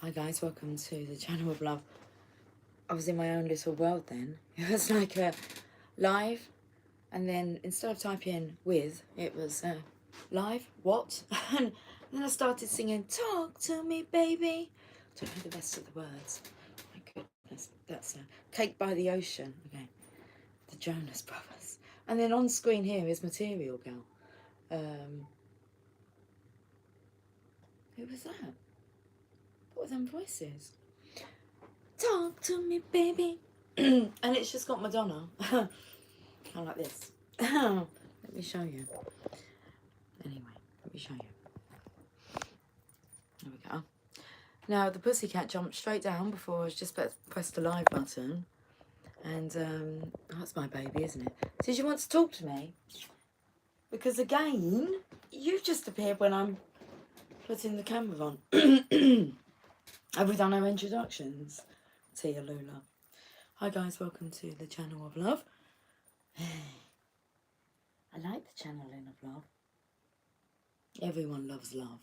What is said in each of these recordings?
Hi guys, welcome to the channel of love. I was in my own little world then. It was like a live, and then instead of typing with, it was live, what? And then I started singing, talk to me baby. Don't know the rest of the words. My goodness, that's Cake by the Ocean. Okay, the Jonas Brothers. And then on screen here is Material Girl. Who was that? What were them voices? Talk to me, baby. And it's just got Madonna. I like this. Let me show you. Anyway, let me show you. There we go. Now, the pussycat jumped straight down before I was just pressed the live button. And that's my baby, isn't it? Did you want to talk to me? Because again, you've just appeared when I'm putting the camera on. Have we done our introductions? Tia Lula. Hi guys, welcome to the channel of love. I like the channeling of love. Everyone loves love.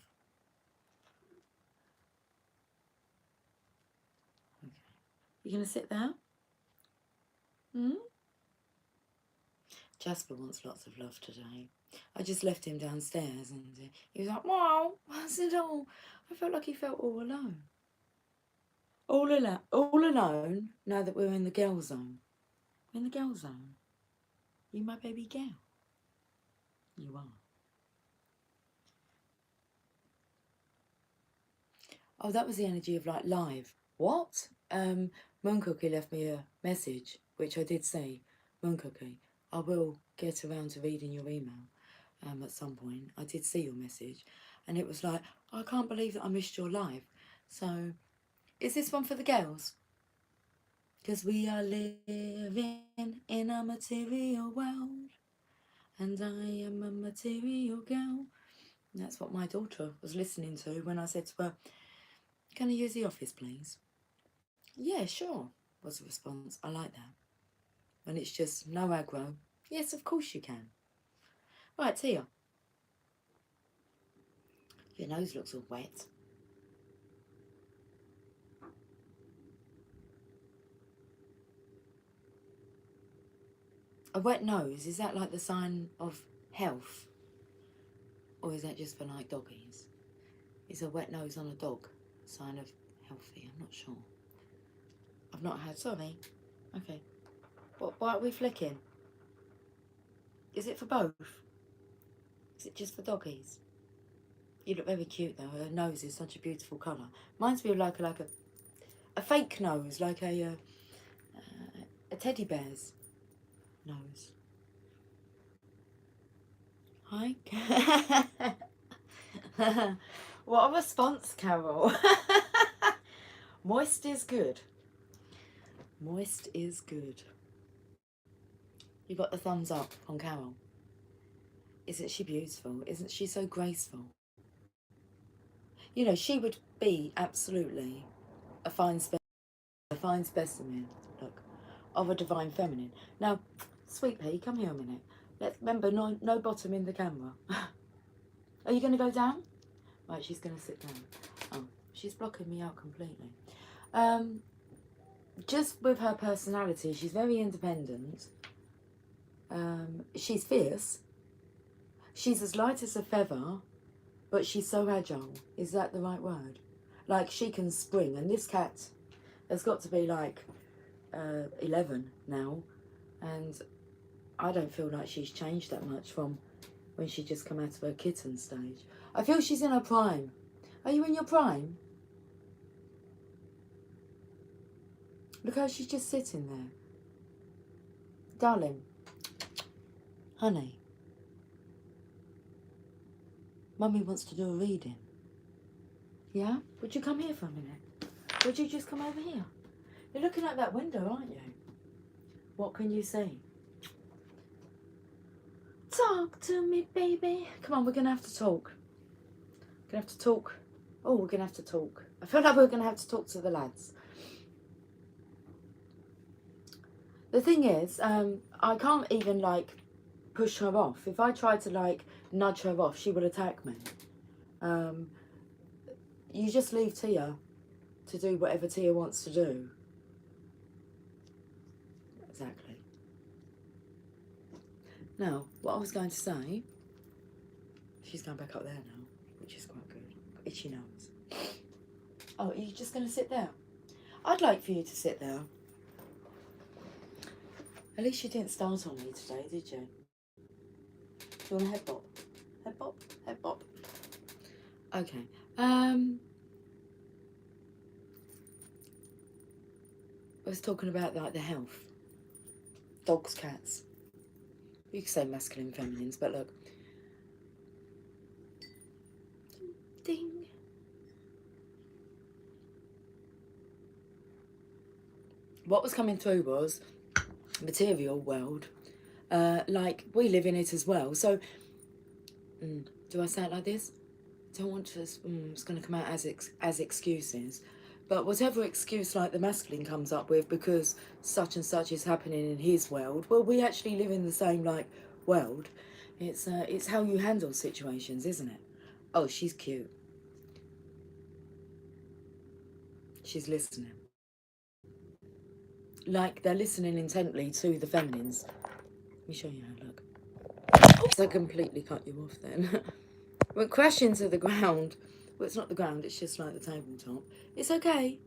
Okay. You gonna sit there? Jasper wants lots of love today. I just left him downstairs and he was like, wow, what's it all? I felt like he felt all alone. All alone now that we're in the girl zone. We're in the girl zone. You my baby girl. You are. Oh, that was the energy of like live. What? Mooncookie left me a message, which I did say, Mooncookie, I will get around to reading your email at some point. I did see your message, and it was like, I can't believe that I missed your live. So, is this one for the girls? Because we are living in a material world, and I am a material girl. And that's what my daughter was listening to when I said to her, can I use the office, please? Yeah, sure, was the response. I like that. And it's just no aggro. Yes, of course you can. Right, Tia. Your nose looks all wet. A wet nose, is that like the sign of health? Or is that just for like doggies? Is a wet nose on a dog a sign of healthy? I'm not sure. I've not had, sorry. Okay. Why are we flicking? Is it for both? Is it just for doggies? You look very cute though. Her nose is such a beautiful colour. Reminds me of like a fake nose, like a teddy bear's nose. Hi. What a response, Carol. Moist is good. Moist is good. You got the thumbs up on Carol. Isn't she beautiful? Isn't she so graceful? You know, she would be absolutely a fine specimen, look, of a divine feminine. Now, sweet pea, come here a minute. Let's remember, no bottom in the camera. Are you going to go down? Right, she's going to sit down. Oh, she's blocking me out completely. Just with her personality, she's very independent. She's fierce. She's as light as a feather, but she's so agile. Is that the right word? Like, she can spring. And this cat has got to be like 11 now. And I don't feel like she's changed that much from when she just come out of her kitten stage. I feel she's in her prime. Are you in your prime? Look how she's just sitting there. Darling. Honey. Mummy wants to do a reading. Yeah? Would you come here for a minute? Would you just come over here? You're looking out that window, aren't you? What can you see? Talk to me, baby. Come on, we're going to have to talk. We're going to have to talk. Oh, we're going to have to talk. I feel like we're going to have to talk to the lads. The thing is, I can't even, like, push her off. If I try to, like, nudge her off, she will attack me. You just leave Tia to do whatever Tia wants to do. Exactly. Now, what I was going to say, she's going back up there now, which is quite good. Itchy nose. Oh, are you just going to sit there? I'd like for you to sit there. At least you didn't start on me today, did you? Do you want a head bop? Head bop? Head bop? Okay. I was talking about like the health. Dogs, cats. You could say masculine, feminines, but look. Ding. What was coming through was material world. Like, we live in it as well. So, do I say it like this? Don't want to, it's going to come out as excuses. But whatever excuse like the masculine comes up with because such and such is happening in his world, well, we actually live in the same, like, world. It's how you handle situations, isn't it? Oh, she's cute. She's listening. Like, they're listening intently to the feminines. Let me show you how, look. Oops, I completely cut you off then. Went crashing to the ground. Well, it's not the ground, it's just like the tabletop. It's okay.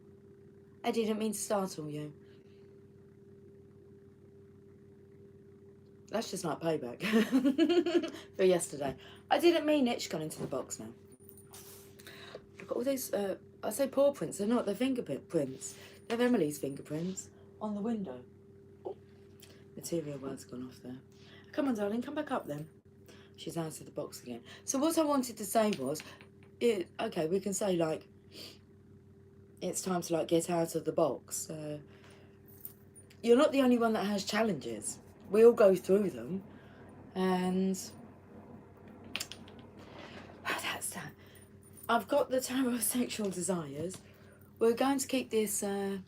I didn't mean to startle you. That's just like payback for yesterday. I didn't mean it. She's gone into the box now. Look at all these, I say paw prints. They're not, they're fingerprints. They're Emily's fingerprints on the window. Oh, material word's gone off there. Come on, darling, come back up then. She's out of the box again. So what I wanted to say was, okay, we can say like, it's time to like get out of the box. You're not the only one that has challenges. We all go through them, and that's that. I've got the Tarot of Sexual Desires. We're going to keep this under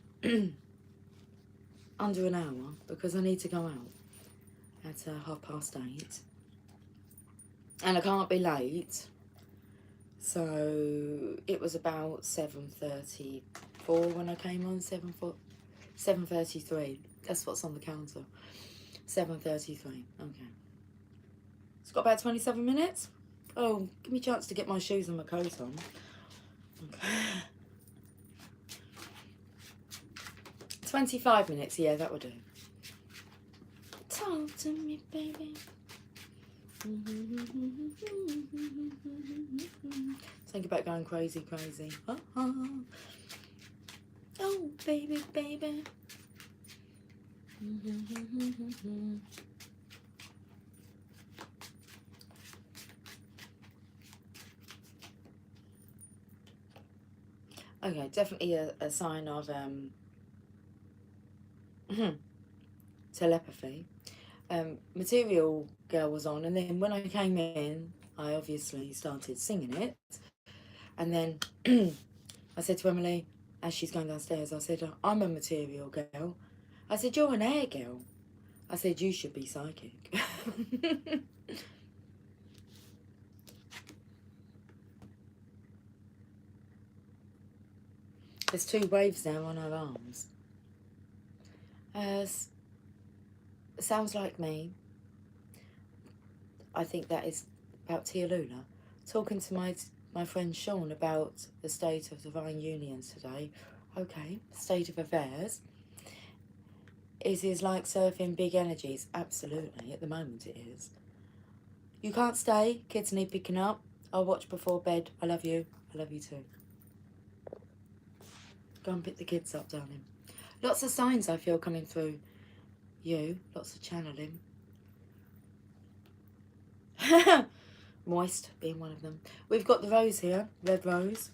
an hour because I need to go out at 8:30. And I can't be late. So it was about 7:34 when I came on. 7:33. That's what's on the counter. 7:33. Okay. It's got about 27 minutes. Oh, give me a chance to get my shoes and my coat on. Okay. 25 minutes, yeah, that would do. Talk to me, baby. Think about going crazy. Oh, baby. Okay, definitely a sign of telepathy. Material Girl was on, and then when I came in, I obviously started singing it. And then I said to Emily, as she's going downstairs, I said, I'm a material girl. I said, you're an air girl. I said, you should be psychic. There's 2 waves now on her arms. Sounds like me. I think that is about Tia Lula. Talking to my friend Sean about the state of divine unions today. Okay, state of affairs. It is like surfing big energies. Absolutely, at the moment it is. You can't stay. Kids need picking up. I'll watch before bed. I love you. I love you too. Go and pick the kids up, darling. Lots of signs I feel coming through you. Lots of channeling. Moist being one of them. We've got the rose here. Red rose.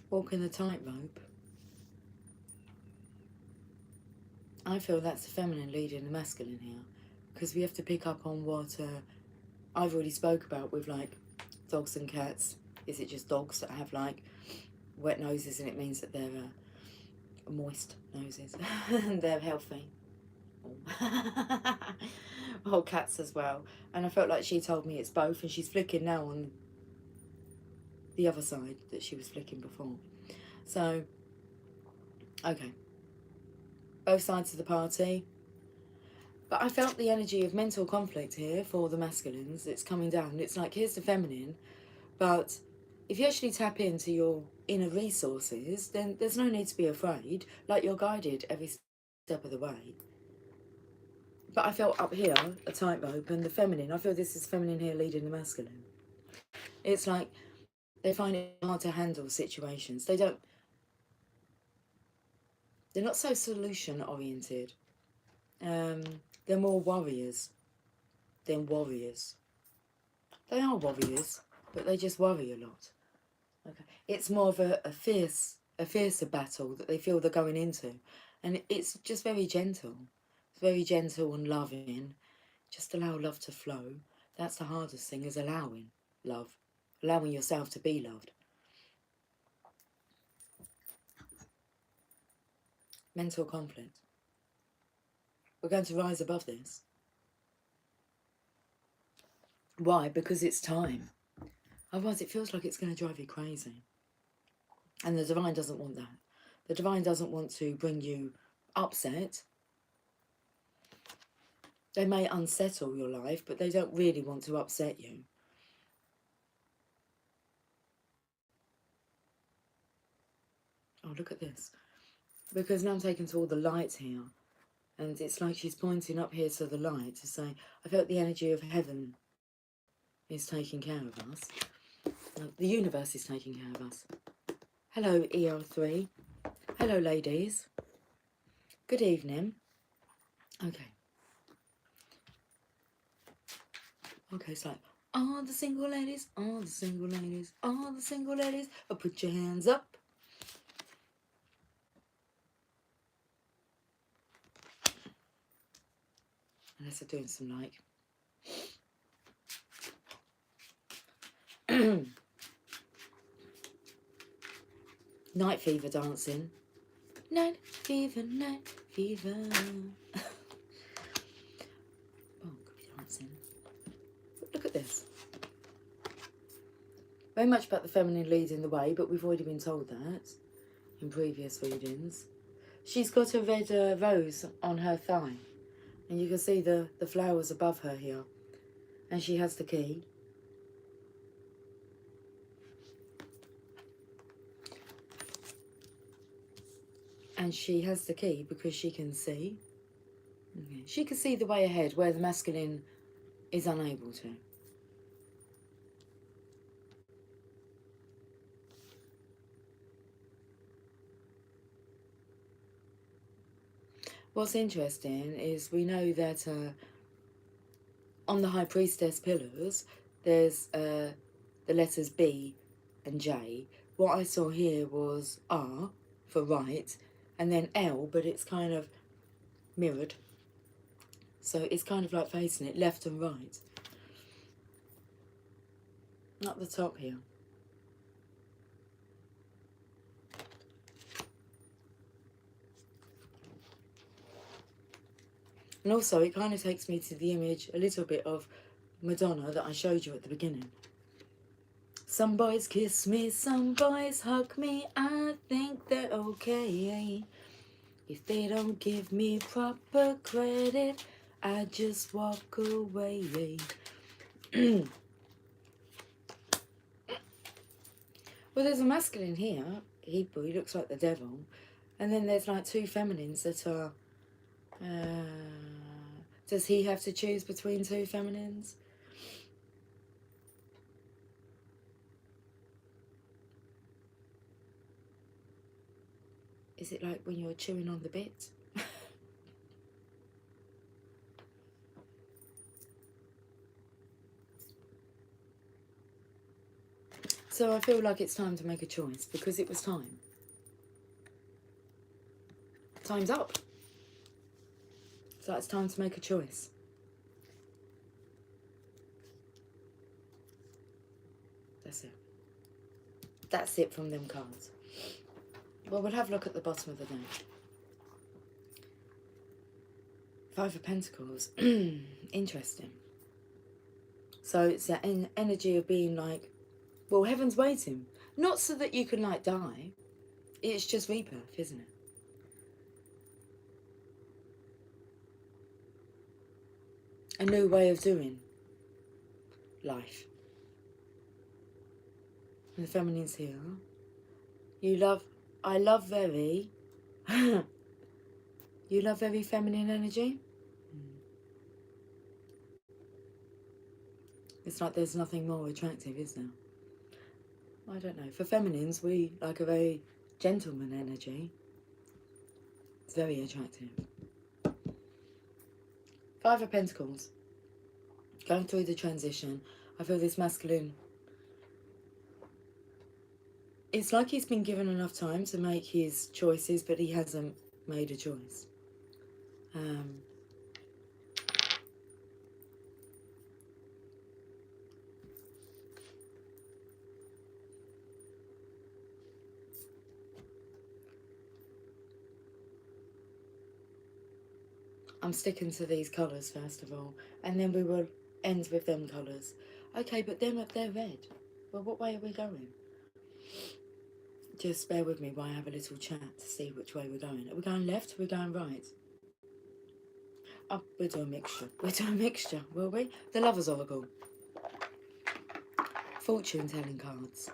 Walking the tightrope. I feel that's the feminine leading the masculine here. Because we have to pick up on what I've already spoke about with like dogs and cats. Is it just dogs that have like wet noses and it means that they're moist noses and they're healthy? Oh, cats as well. And I felt like she told me it's both, and she's flicking now on the other side that she was flicking before. So, okay. Both sides of the party. But I felt the energy of mental conflict here for the masculines. It's coming down. It's like, here's the feminine. But if you actually tap into your inner resources, then there's no need to be afraid. Like, you're guided every step of the way. But I felt up here a tightrope, and the feminine, I feel this is feminine here leading the masculine. It's like they find it hard to handle situations. They're not so solution oriented. They're more warriors than warriors. They are warriors, but they just worry a lot. Okay, it's more of a fiercer battle that they feel they're going into, and it's just very gentle. It's very gentle and loving. Just allow love to flow. That's the hardest thing, is allowing love, allowing yourself to be loved. Mental conflict. We're going to rise above this. Why? Because it's time. Otherwise it feels like it's going to drive you crazy. And the divine doesn't want that. The divine doesn't want to bring you upset. They may unsettle your life, but they don't really want to upset you. Oh, look at this. Because now I'm taken to all the lights here. And it's like she's pointing up here to the light to say, I felt the energy of heaven is taking care of us. The universe is taking care of us. Hello, ER3. Hello, ladies. Good evening. Okay. Okay, it's like, all the single ladies, all the single ladies, all the single ladies, put your hands up. Unless they're doing some like night fever dancing. Night fever, night fever. Oh, could be dancing. Look at this. Very much about the feminine leading the way, but we've already been told that in previous readings. She's got a red rose on her thigh, and you can see the flowers above her here. And she has the key. And she has the key because she can see. Okay. She can see the way ahead where the masculine is unable to. What's interesting is we know that on the High Priestess pillars, there's the letters B and J. What I saw here was R for right, and then L, but it's kind of mirrored. So it's kind of like facing it left and right. Up the top here. And also it kind of takes me to the image a little bit of Madonna that I showed you at the beginning. Some boys kiss me, some boys hug me, I think they're okay. If they don't give me proper credit, I just walk away. Well, there's a masculine here, he looks like the devil, and then there's like two feminines that are... does he have to choose between two feminines? Is it like when you're chewing on the bit? So I feel like it's time to make a choice, because it was time. Time's up. So it's time to make a choice. That's it. That's it from them cards. Well, we'll have a look at the bottom of the deck. Five of Pentacles. Interesting. So it's that energy of being like, well, heaven's waiting. Not so that you can like die. It's just rebirth, isn't it? A new way of doing life. And the feminine's here. I love very, you love very feminine energy? It's like there's nothing more attractive, is there? I don't know. For feminines, we like a very gentleman energy. It's very attractive. Five of Pentacles. Going through the transition. I feel this masculine. It's like he's been given enough time to make his choices, but he hasn't made a choice. I'm sticking to these colours first of all, and then we will end with them colours. Okay, but they're red. Well, what way are we going? Just bear with me while I have a little chat to see which way we're going. Are we going left or are we going right? Oh, we'll do a mixture. We'll do a mixture, will we? The Lover's Oracle. Fortune-telling cards.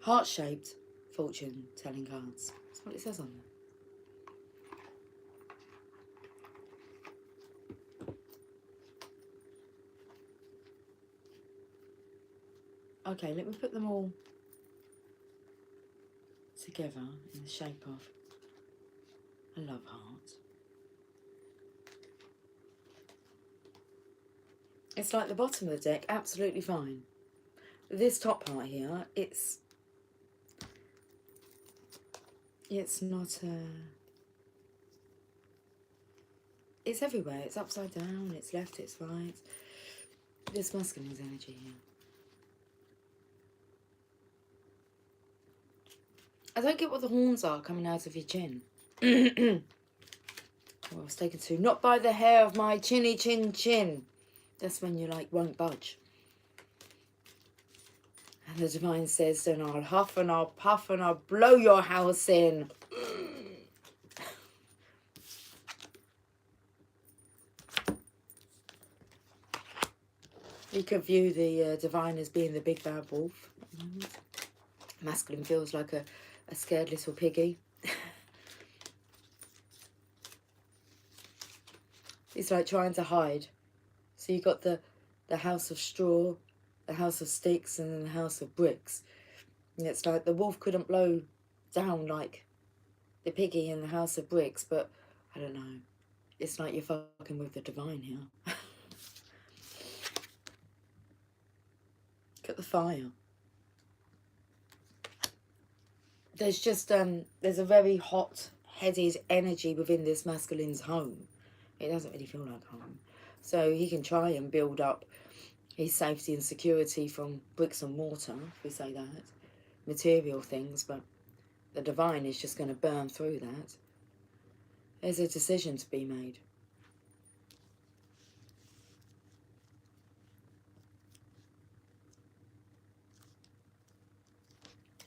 Heart-shaped fortune-telling cards. That's what it says on there. Okay, let me put them all together in the shape of a love heart. It's like the bottom of the deck, absolutely fine. This top part here, it's not it's everywhere. It's upside down, it's left, it's right. This masculine's energy here. I don't get what the horns are coming out of your chin. Oh, I was taken to. Not by the hair of my chinny chin chin. That's when you like won't budge. And the divine says, then I'll huff and I'll puff and I'll blow your house in. You could view the divine as being the big bad wolf. Masculine feels like a scared little piggy. It's like trying to hide. So you got the house of straw, the house of sticks, and then the house of bricks. And it's like the wolf couldn't blow down like the piggy in the house of bricks, but I don't know. It's like you're fucking with the divine here. Look at the fire. There's just, there's a very hot-headed energy within this masculine's home. It doesn't really feel like home. So he can try and build up his safety and security from bricks and mortar, if we say that. Material things, but the divine is just going to burn through that. There's a decision to be made.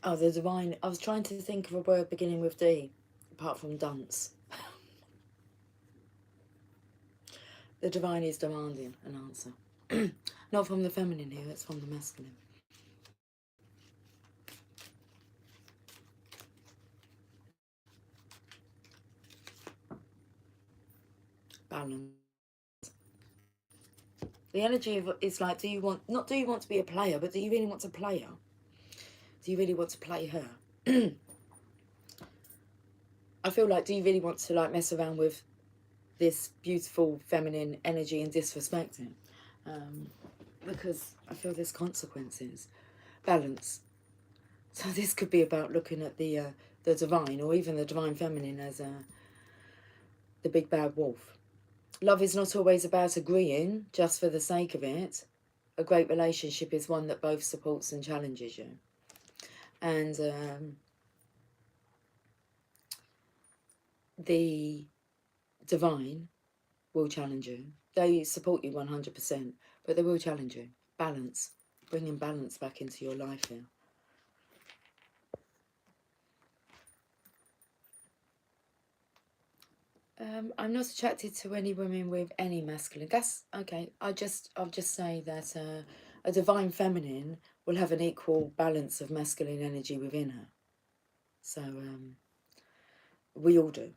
Oh, the divine. I was trying to think of a word beginning with D, apart from dunce. The divine is demanding an answer. Not from the feminine here, it's from the masculine. Balance. The energy of it's like, do you want to be a player, but do you really want to play her? Do you really want to play her? I feel like, do you really want to like mess around with this beautiful feminine energy and disrespect it? Because I feel there's consequences. Balance. So this could be about looking at the divine, or even the divine feminine, as the big bad wolf. Love is not always about agreeing just for the sake of it. A great relationship is one that both supports and challenges you. And the divine will challenge you. They support you 100%, but they will challenge you. Balance. Bringing balance back into your life here. I'm not attracted to any women with any masculine. That's okay. I'll just say that a divine feminine will have an equal balance of masculine energy within her. So we all do.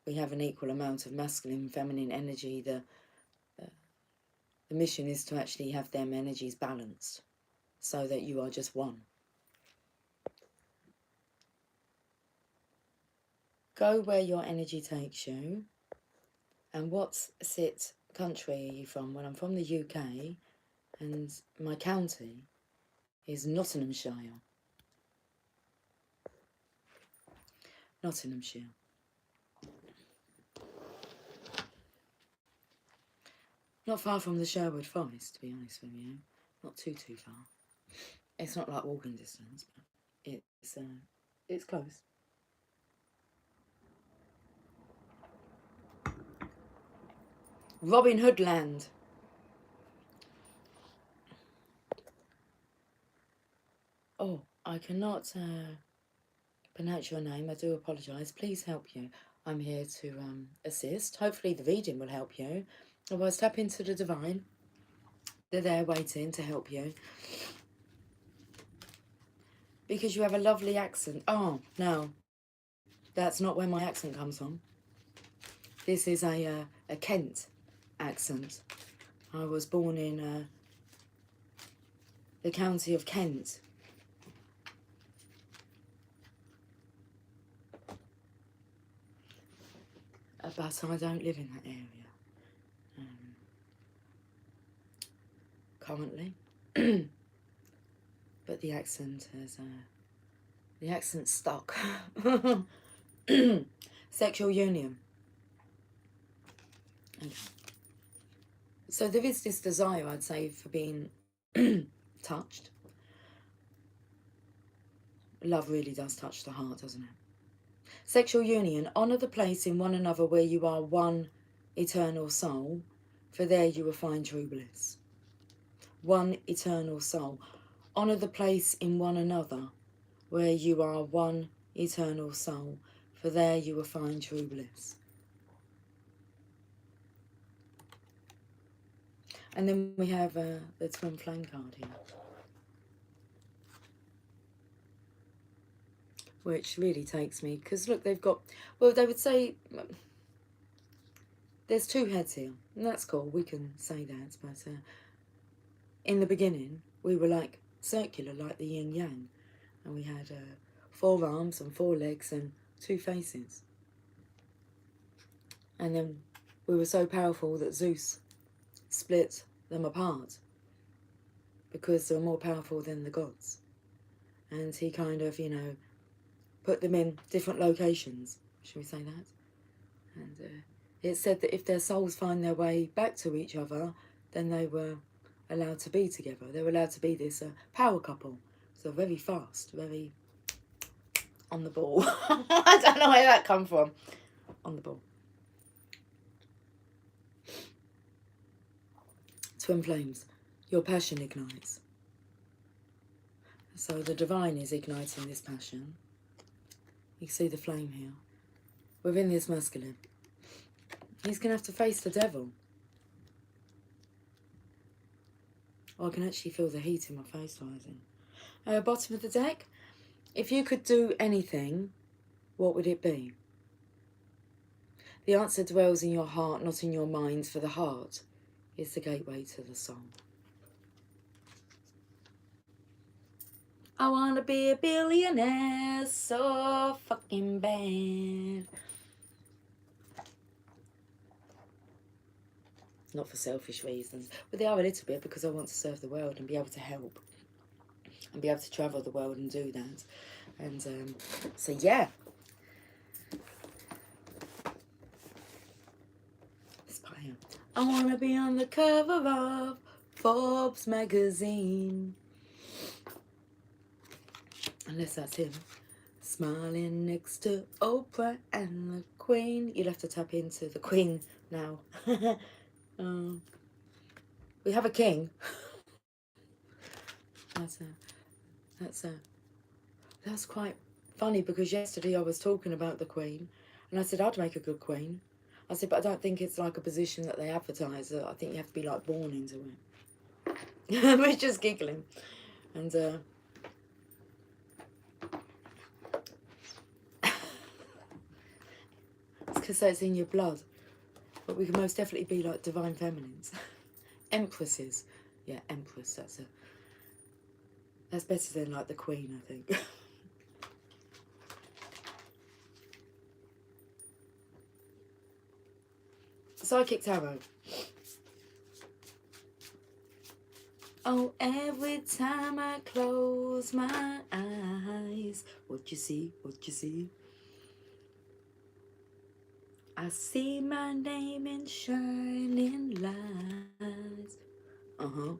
We have an equal amount of masculine and feminine energy. The mission is to actually have them energies balanced so that you are just one. Go where your energy takes you. And what country are you from? Well, I'm from the UK, and my county is Nottinghamshire. Nottinghamshire. Not far from the Sherwood Forest, to be honest with you. Not too far. It's not like walking distance, but it's close. Robin Hood land. Oh, I cannot pronounce your name. I do apologise. Please help you. I'm here to assist. Hopefully the reading will help you. Otherwise, tap into the divine. They're there waiting to help you. Because you have a lovely accent. Oh, no. That's not where my accent comes from. This is a Kent accent. I was born in the county of Kent. But I don't live in that area currently. But the accent is the accent's stuck. Sexual union. Okay. So there is this desire, I'd say, for being touched. Love really does touch the heart, doesn't it? Sexual union. Honour the place in one another where you are one eternal soul, for there you will find true bliss. One eternal soul. Honour the place in one another where you are one eternal soul, for there you will find true bliss. And then we have the twin flame card here, which really takes me, because look, they've got, well, they would say there's two heads here, and that's cool, we can say that, but in the beginning we were like circular, like the yin yang, and we had 4 arms and 4 legs and 2 faces, and then we were so powerful that Zeus split them apart because they were more powerful than the gods, and he kind of, you know, put them in different locations, should we say that? And it said that if their souls find their way back to each other, then they were allowed to be together. They were allowed to be this power couple. So very fast, very on the ball. I don't know where that come from. On the ball. Twin flames. Your passion ignites. So the divine is igniting this passion. You can see the flame here. Within this masculine. He's going to have to face the devil. Oh, I can actually feel the heat in my face rising. Bottom of the deck. If you could do anything, what would it be? The answer dwells in your heart, not in your mind, for the heart is the gateway to the soul. I want to be a billionaire so fucking bad. Not for selfish reasons, but they are a little bit, because I want to serve the world and be able to help and be able to travel the world and do that. And so yeah, this part here. I want to be on the cover of Forbes magazine. Unless that's him. Smiling next to Oprah and the Queen. You'll have to tap into the Queen now. We have a king. That's quite funny, because yesterday I was talking about the Queen and I said I'd make a good Queen. I said, but I don't think it's like a position that they advertise. I think you have to be like born into it. We're just giggling. And it's because it's in your blood. But we can most definitely be like divine feminines. Empresses. Yeah, empress. That's better than like the Queen, I think. Psychic Tarot. Oh, every time I close my eyes, what you see, what you see? I see my name in shining lights. And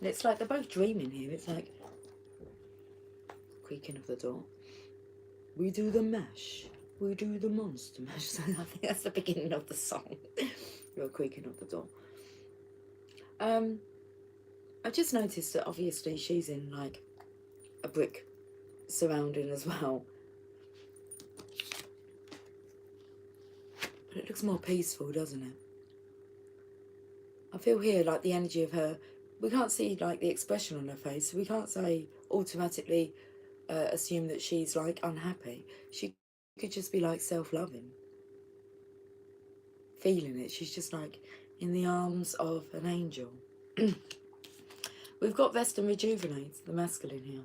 it's like they're both dreaming here. It's like creaking of the door. We do the mash. We do the monster mash. So I think that's the beginning of the song. You're creaking of the door. I just noticed that obviously she's in like a brick surrounding as well. But it looks more peaceful, doesn't it? I feel here like the energy of her, we can't see like the expression on her face, so we can't say automatically assume that she's like unhappy. She could just be like self-loving, feeling it. She's just like in the arms of an angel. We've got Rest and Rejuvenate, the masculine here.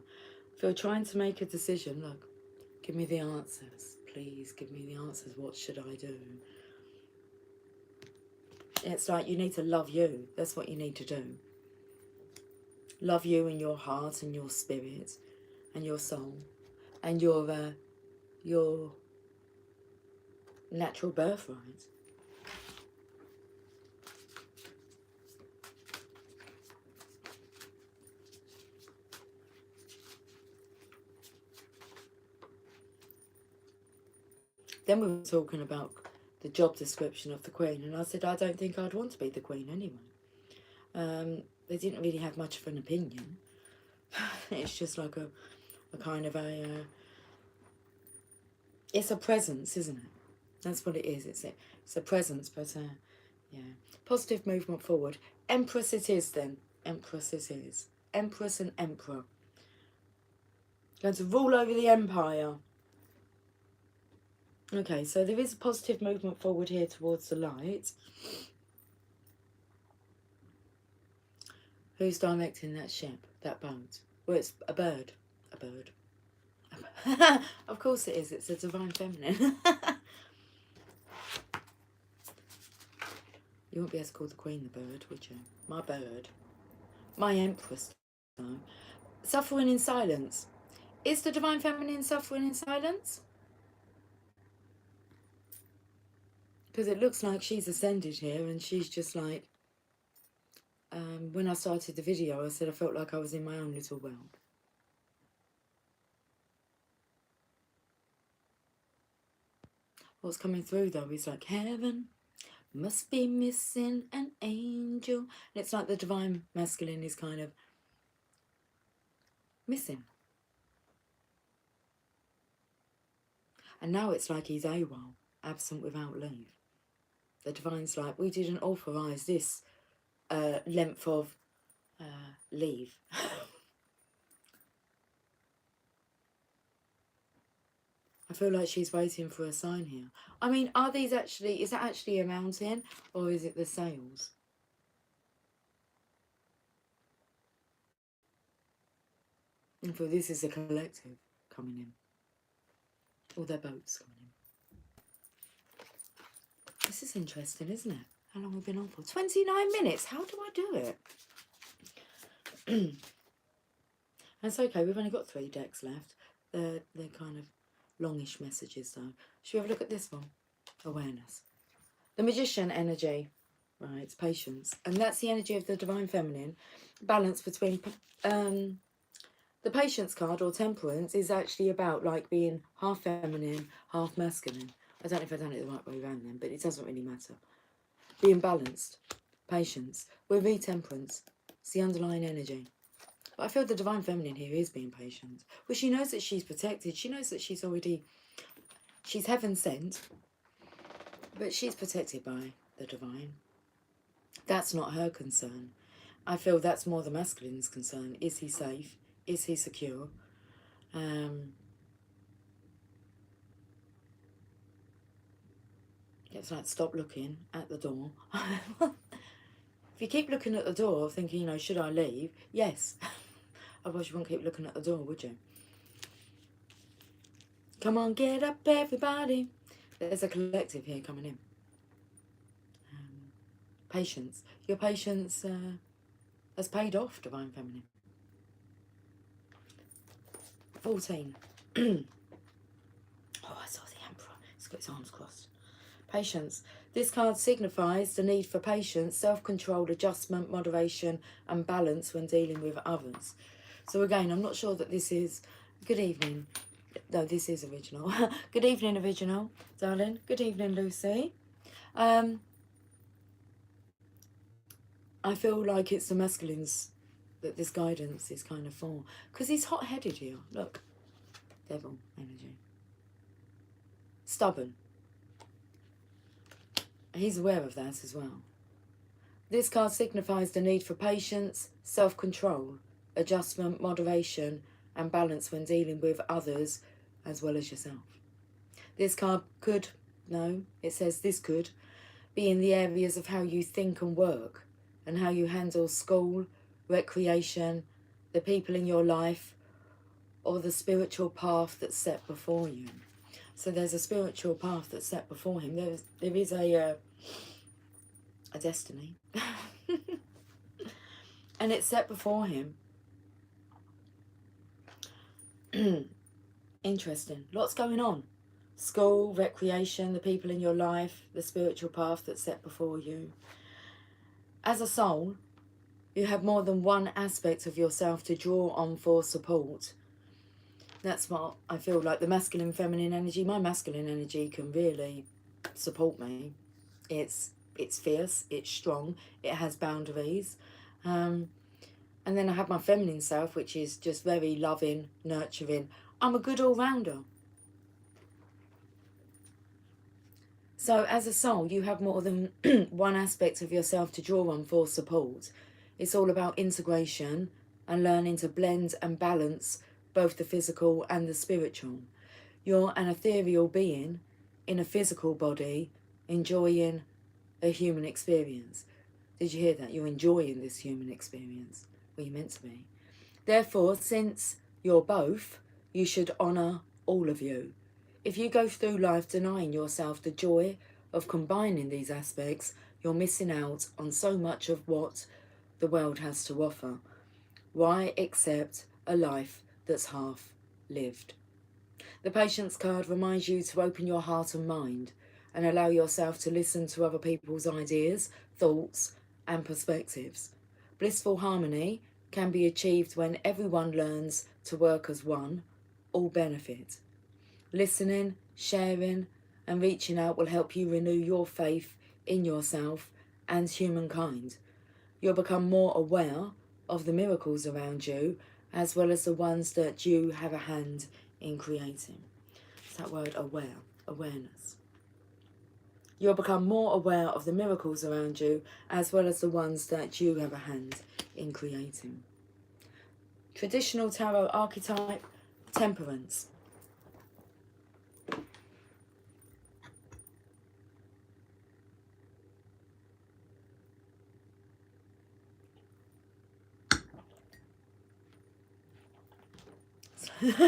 If you're trying to make a decision, look, give me the answers. Please give me the answers. What should I do? It's like you need to love you. That's what you need to do. Love you in your heart and your spirit and your soul and your natural birthright. Then we were talking about the job description of the Queen, and I said I don't think I'd want to be the Queen anyway. They didn't really have much of an opinion. It's just like a kind of a... it's a presence, isn't it? That's what it is. It's a presence, but yeah. Positive movement forward. Empress it is then. Empress it is. Empress and Emperor. Going to rule over the empire. Okay, so there is a positive movement forward here towards the light. Who's directing that ship, that boat? Well, it's a bird. A bird. Of course it is. It's a divine feminine. You wouldn't be able to call the Queen the bird, would you? My bird. My empress. No. Suffering in silence. Is the divine feminine suffering in silence? Because it looks like she's ascended here and she's just like... when I started the video, I said I felt like I was in my own little world. What's coming through though is like heaven must be missing an angel. And it's like the divine masculine is kind of missing. And now it's like he's AWOL, absent without leave. The divine's like, we didn't authorise this length of leave. I feel like she's waiting for a sign here. I mean, are these actually... is that actually a mountain or is it the sails? And for this is a collective coming in. All their boats coming in. This is interesting, isn't it? How long have we been on for? 29 minutes. How do I do it? That's okay. We've only got 3 decks left. They're kind of longish messages, though. Should we have a look at this one? Awareness. The Magician energy. Right, it's patience. And that's the energy of the Divine Feminine. Balance between the The Patience card, or Temperance, is actually about like being half feminine, half masculine. I don't know if I've done it the right way around then, but it doesn't really matter. Being balanced. Patience. We're Temperance. It's the underlying energy. But I feel the Divine Feminine here is being patient. Well, she knows that she's protected. She knows that she's heaven sent. But she's protected by the Divine. That's not her concern. I feel that's more the masculine's concern. Is he safe? Is he secure? It's like, stop looking at the door. If you keep looking at the door thinking, you know, should I leave? Yes. Otherwise you wouldn't keep looking at the door, would you? Come on, get up, everybody. There's a collective here coming in. Patience. Your patience has paid off, Divine Feminine. 14. Oh, I saw the Emperor. He's got his arms crossed. Patience. This card signifies the need for patience, self-control, adjustment, moderation and balance when dealing with others. So again, I'm not sure that this is... Good evening. No, this is original. Good evening, original, darling. Good evening, Lucy. I feel like it's the masculines that this guidance is kind of for. Because he's hot-headed here. Look. Devil energy. Stubborn. He's aware of that as well. This card signifies the need for patience, self-control, adjustment, moderation and balance when dealing with others as well as yourself. This card could, no, it says this could, be in the areas of how you think and work and how you handle school, recreation, the people in your life or the spiritual path that's set before you. So there's a spiritual path that's set before him. There is a destiny. And it's set before him. Interesting. Lots going on. School, recreation, the people in your life, the spiritual path that's set before you. As a soul, you have more than one aspect of yourself to draw on for support. That's what I feel like, the masculine, feminine energy. My masculine energy can really support me. It's fierce, it's strong, it has boundaries. And then I have my feminine self, which is just very loving, nurturing. I'm a good all-rounder. So as a soul, you have more than one aspect of yourself to draw on for support. It's all about integration and learning to blend and balance both the physical and the spiritual. You're an ethereal being in a physical body, enjoying a human experience. Did you hear that? You're enjoying this human experience. Well, you're meant to be. Therefore, since you're both, you should honour all of you. If you go through life denying yourself the joy of combining these aspects, you're missing out on so much of what the world has to offer. Why accept a life that's half lived? The Patience card reminds you to open your heart and mind and allow yourself to listen to other people's ideas, thoughts and perspectives. Blissful harmony can be achieved when everyone learns to work as one, all benefit. Listening, sharing and reaching out will help you renew your faith in yourself and humankind. You'll become more aware of the miracles around you as well as the ones that you have a hand in creating. It's that word aware, awareness. You'll become more aware of the miracles around you as well as the ones that you have a hand in creating. Traditional tarot archetype, Temperance.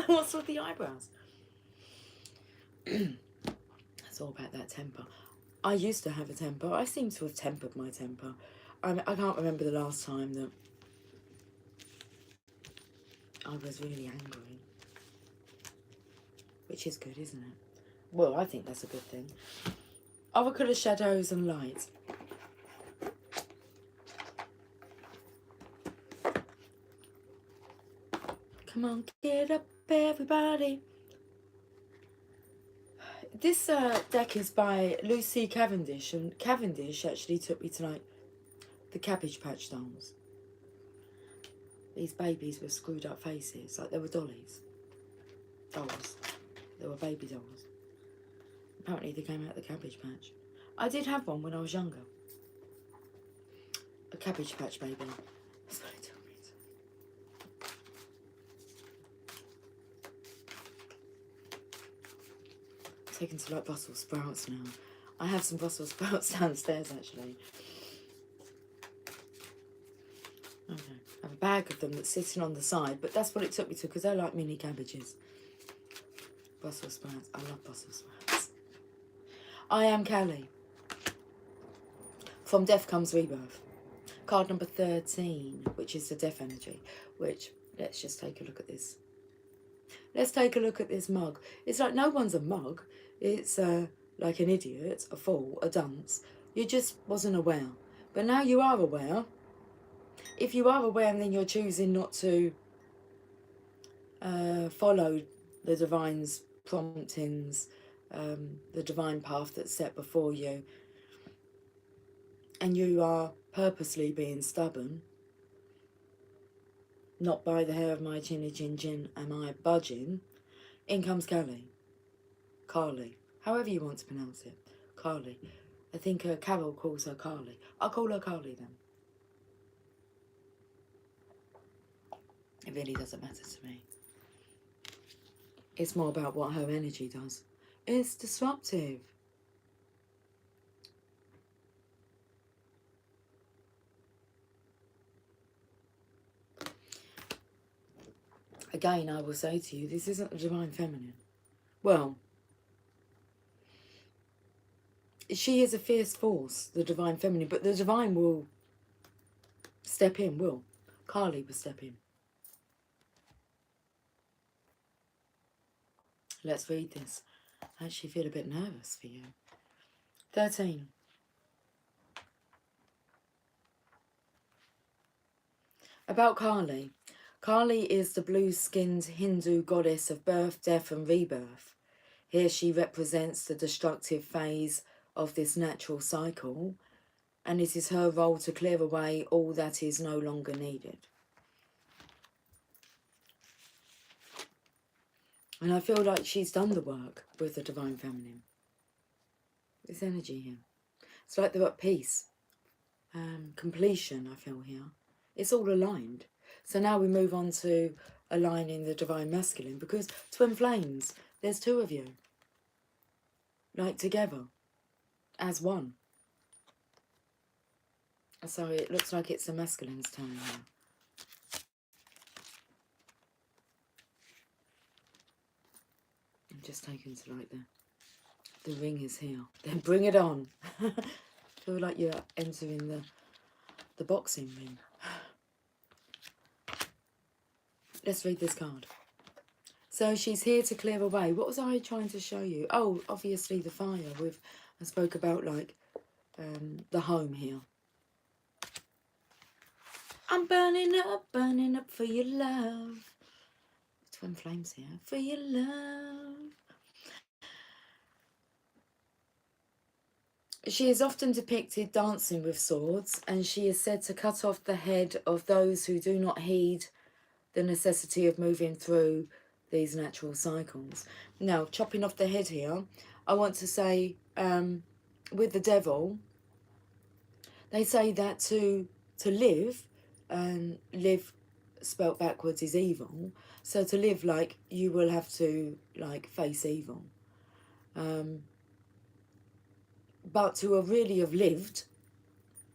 What's with the eyebrows? It's all about that temper. I used to have a temper. I seem to have tempered my temper. I can't remember the last time that I was really angry. Which is good, isn't it? Well, I think that's a good thing. Oracle of Shadows and Light. Come on, get up, everybody. This deck is by Lucy Cavendish, and Cavendish actually took me to like the Cabbage Patch dolls. These babies with screwed up faces, like they were dollies. Dolls. They were baby dolls. Apparently they came out of the Cabbage Patch. I did have one when I was younger. A Cabbage Patch baby. That's what it took me to. Taken to like Brussels sprouts now. I have some Brussels sprouts downstairs actually. Okay. I have a bag of them that's sitting on the side, but that's what it took me to because I like mini cabbages. Brussels sprouts. I love Brussels sprouts. I am Callie. From Death Comes Rebirth. Card number 13, which is the Death Energy, which, let's just take a look at this. Let's take a look at this mug. It's like no one's a mug. It's like an idiot, a fool, a dunce. You just wasn't aware. But now you are aware. If you are aware and then you're choosing not to follow the Divine's promptings, the Divine path that's set before you, and you are purposely being stubborn, not by the hair of my chinny chin chin am I budging, in comes Callie. Carly. However you want to pronounce it. Carly. I think Carol calls her Carly. I'll call her Carly then. It really doesn't matter to me. It's more about what her energy does. It's disruptive. Again, I will say to you, this isn't the Divine Feminine. Well, she is a fierce force, the Divine Feminine, but the Divine will step in, will. Carly will step in. Let's read this. I actually feel a bit nervous for you. 13. About Carly. Carly is the blue-skinned Hindu goddess of birth, death and rebirth. Here she represents the destructive phase of this natural cycle, and it is her role to clear away all that is no longer needed. And I feel like she's done the work with the Divine Feminine. This energy here. It's like they're at peace. Completion, I feel here. It's all aligned. So now we move on to aligning the Divine Masculine, because twin flames, there's two of you. Like together. As one. So it looks like it's the masculine's turn here. I'm just taking to like the ring is here. Then bring it on. Feel like you're entering the boxing ring. Let's read this card. So she's here to clear away. What was I trying to show you? Oh, obviously the fire. I spoke about like the home here. I'm burning up for your love. Twin flames here. For your love. She is often depicted dancing with swords, and she is said to cut off the head of those who do not heed the necessity of moving through these natural cycles. Now, chopping off the head here, I want to say, with the devil, they say that to live, and live spelt backwards is evil. So to live, like, you will have to, like, face evil. But to really have lived,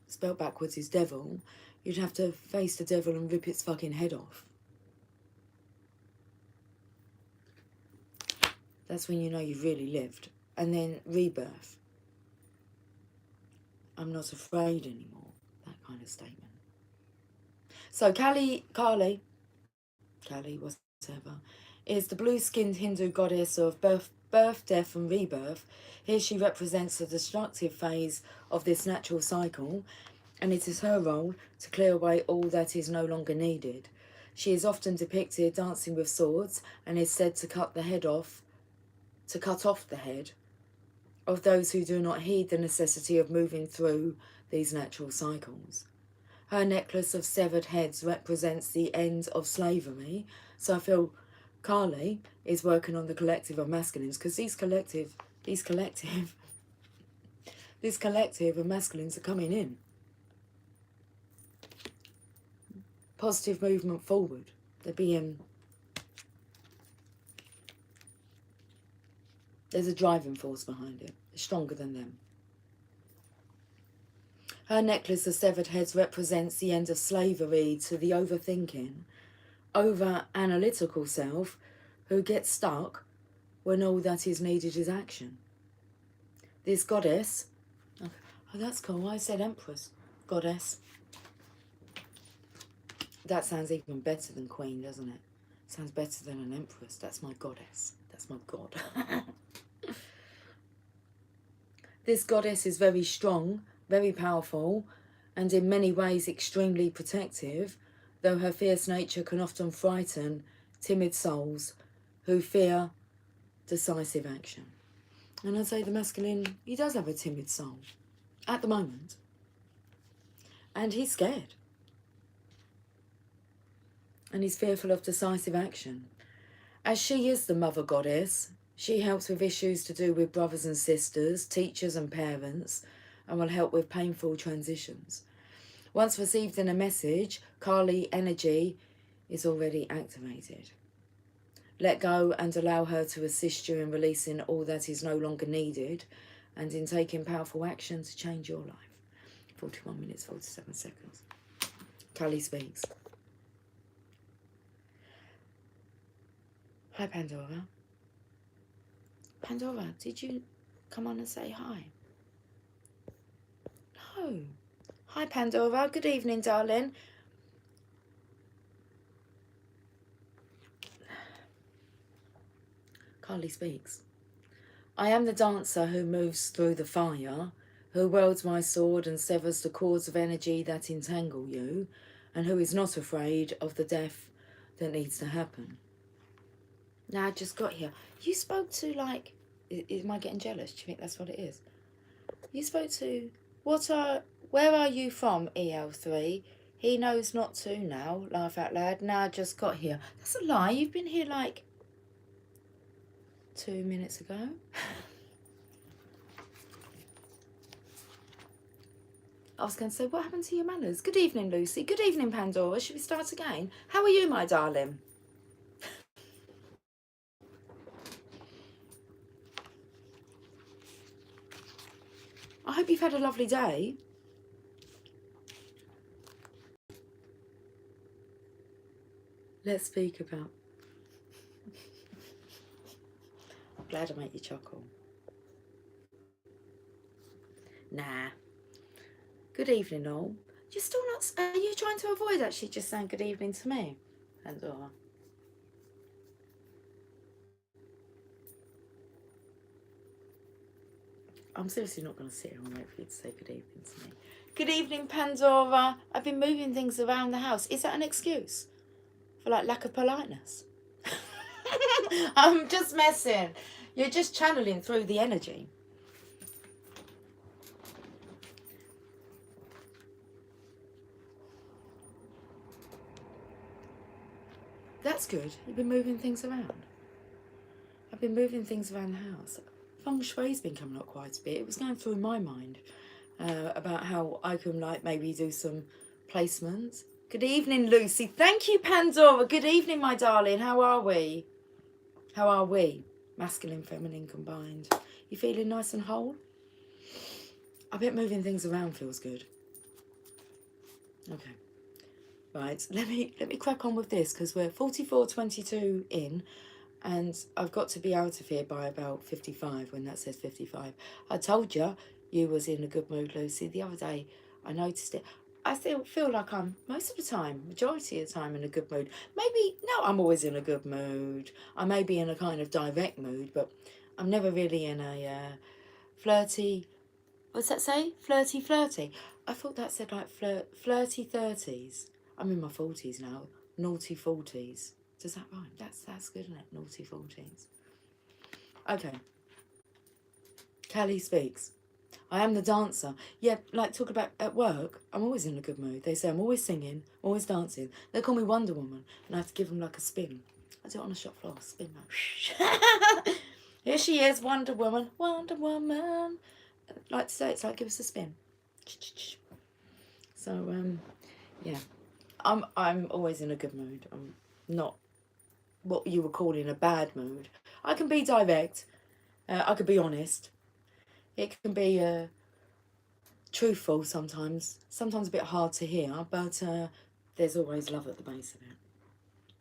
spelt backwards is devil, you'd have to face the devil and rip its fucking head off. That's when you know you've really lived. And then rebirth. I'm not afraid anymore. That kind of statement. So Carly, whatever, is the blue-skinned Hindu goddess of birth, death and rebirth. Here she represents the destructive phase of this natural cycle, and it is her role to clear away all that is no longer needed. She is often depicted dancing with swords and is said to cut off the head of those who do not heed the necessity of moving through these natural cycles. Her necklace of severed heads represents the end of slavery. So I feel Kali is working on the collective of masculines, because these collective of masculines are coming in. Positive movement forward. They're being... There's a driving force behind it. It's stronger than them. Her necklace of severed heads represents the end of slavery to the overthinking, over-analytical self who gets stuck when all that is needed is action. This goddess... Oh, that's cool. I said empress. Goddess. That sounds even better than queen, doesn't it? Sounds better than an empress. That's my goddess. That's my god. This goddess is very strong, very powerful, and in many ways extremely protective, though her fierce nature can often frighten timid souls who fear decisive action. And I'd say the masculine, he does have a timid soul at the moment. And he's scared. And he's fearful of decisive action. As she is the mother goddess, she helps with issues to do with brothers and sisters, teachers and parents, and will help with painful transitions. Once received in a message, Kali energy is already activated. Let go and allow her to assist you in releasing all that is no longer needed and in taking powerful action to change your life. 41 minutes, 47 seconds. Kali speaks. Hi, Pandora. Pandora, did you come on and say hi? No. Hi, Pandora. Good evening, darling. Kali speaks. I am the dancer who moves through the fire, who wields my sword and severs the cords of energy that entangle you, and who is not afraid of the death that needs to happen. Now, I just got here. You spoke to, like, am I getting jealous? Do you think that's what it is? You spoke to, where are you from, EL3? He knows not to now, laugh out loud. Now I just got here. That's a lie. You've been here, like, 2 minutes ago. I was going to say, what happened to your manners? Good evening, Lucy. Good evening, Pandora. Should we start again? How are you, my darling? I hope you've had a lovely day. Let's speak about... I'm glad I made you chuckle. Nah. Good evening, all. You're still not... Are you trying to avoid actually just saying good evening to me, Pandora? I'm seriously not going to sit here and wait for you to say good evening to me. Good evening, Pandora. I've been moving things around the house. Is that an excuse for, like, lack of politeness? I'm just messing. You're just channeling through the energy. That's good. You've been moving things around. I've been moving things around the house. Feng Shui's been coming up quite a bit. It was going through my mind about how I can, like, maybe do some placements. Good evening, Lucy. Thank you, Pandora. Good evening, my darling. How are we? How are we? Masculine, feminine combined. You feeling nice and whole? I bet moving things around feels good. Okay. Right, let me crack on with this, because we're 44:22 in, and I've got to be out of here by about 55 when that says 55. I told you was in a good mood, Lucy. The other day I noticed it. I still feel like I'm, most of the time, majority of the time, in a good mood. Maybe, no, I'm always in a good mood. I may be in a kind of direct mood, but I'm never really in a flirty, what's that say? Flirty. I thought that said like flirty 30s. I'm in my 40s now. naughty 40s. Does that rhyme? That's good, isn't it? Naughty 40s. Okay. Callie speaks. I am the dancer. Yeah, like talk about at work, I'm always in a good mood. They say I'm always singing, always dancing. They call me Wonder Woman, and I have to give them like a spin. I do it on a shop floor, spin that. Here she is, Wonder Woman, Wonder Woman. I like to say it's like give us a spin. So yeah, I'm always in a good mood. I'm not what you would call in a bad mood. I can be direct. I could be honest. It can be truthful sometimes a bit hard to hear, but there's always love at the base of it.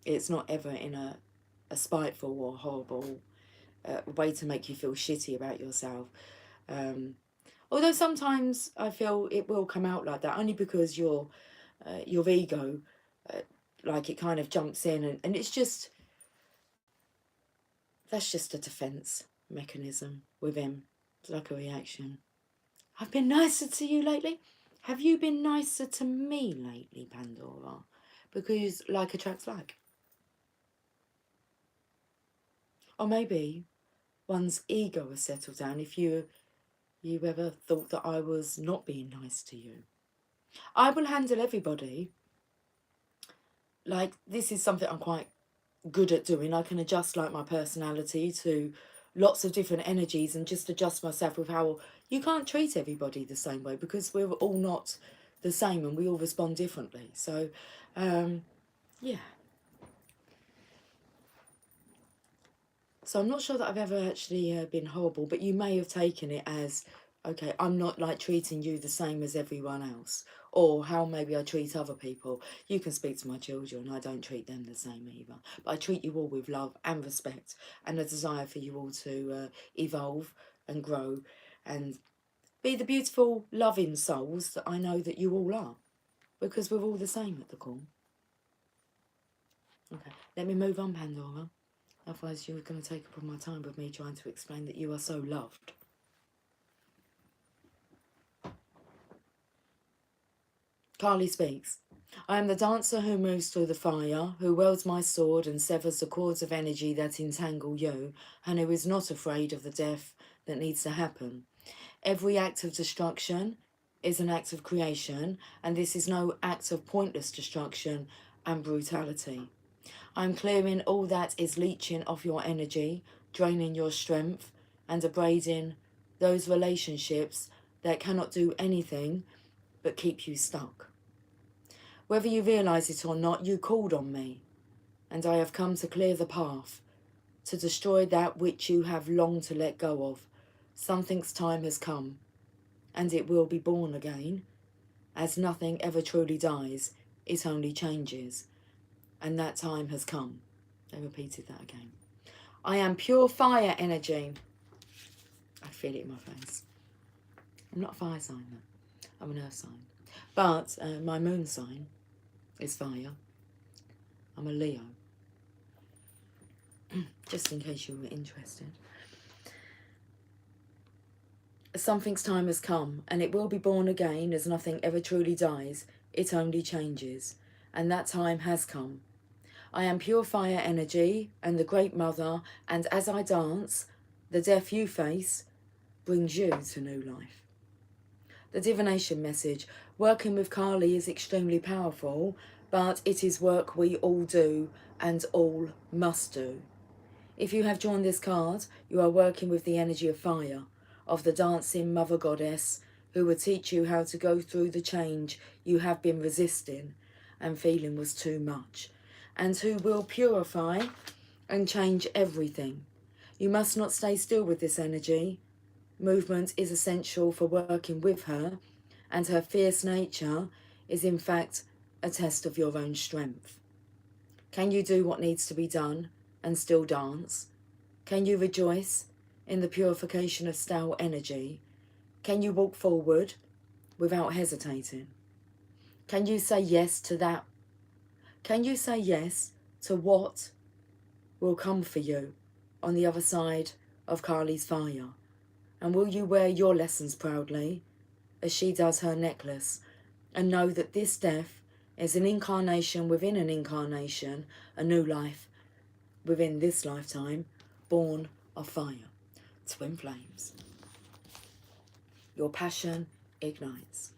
It's not ever in a spiteful or horrible way to make you feel shitty about yourself. Although sometimes I feel it will come out like that, only because your ego, like it kind of jumps in, and it's just, that's just a defense mechanism with him. It's like a reaction. I've been nicer to you lately. Have you been nicer to me lately, Pandora? Because like attracts like. Or maybe one's ego has settled down if you ever thought that I was not being nice to you. I will handle everybody. Like, this is something I'm quite good at doing. I can adjust like my personality to lots of different energies and just adjust myself with how you can't treat everybody the same way because we're all not the same and we all respond differently. So yeah, so I'm not sure that I've ever actually been horrible, but you may have taken it as, okay, I'm not like treating you the same as everyone else, or how maybe I treat other people. You can speak to my children, I don't treat them the same either, but I treat you all with love and respect and a desire for you all to evolve and grow and be the beautiful loving souls that I know that you all are, because we're all the same at the core. Okay, let me move on, Pandora. Otherwise you're going to take up all my time with me trying to explain that you are so loved. Carly speaks. I am the dancer who moves through the fire, who wields my sword and severs the cords of energy that entangle you, and who is not afraid of the death that needs to happen. Every act of destruction is an act of creation, and this is no act of pointless destruction and brutality. I'm clearing all that is leeching off your energy, draining your strength, and abrading those relationships that cannot do anything but keep you stuck. Whether you realise it or not, you called on me, and I have come to clear the path, to destroy that which you have longed to let go of. Something's time has come, and it will be born again, as nothing ever truly dies, it only changes, and that time has come. They repeated that again. I am pure fire energy. I feel it in my face. I'm not a fire sign though. I'm an earth sign. But my moon sign is fire. I'm a Leo. Just in case you were interested. Something's time has come, and it will be born again, as nothing ever truly dies. It only changes, and that time has come. I am pure fire energy and the Great Mother, and as I dance, the death you face brings you to new life. The divination message. Working with Carly is extremely powerful, but it is work we all do and all must do. If you have drawn this card, you are working with the energy of fire, of the dancing Mother Goddess, who will teach you how to go through the change you have been resisting and feeling was too much, and who will purify and change everything. You must not stay still with this energy. Movement is essential for working with her, and her fierce nature is in fact a test of your own strength. Can you do what needs to be done and still dance? Can you rejoice in the purification of stale energy? Can you walk forward without hesitating? Can you say yes to that? Can you say yes to what will come for you on the other side of Carly's fire? And will you wear your lessons proudly as she does her necklace, and know that this death It's an incarnation within an incarnation, a new life within this lifetime, born of fire. Twin flames. Your passion ignites.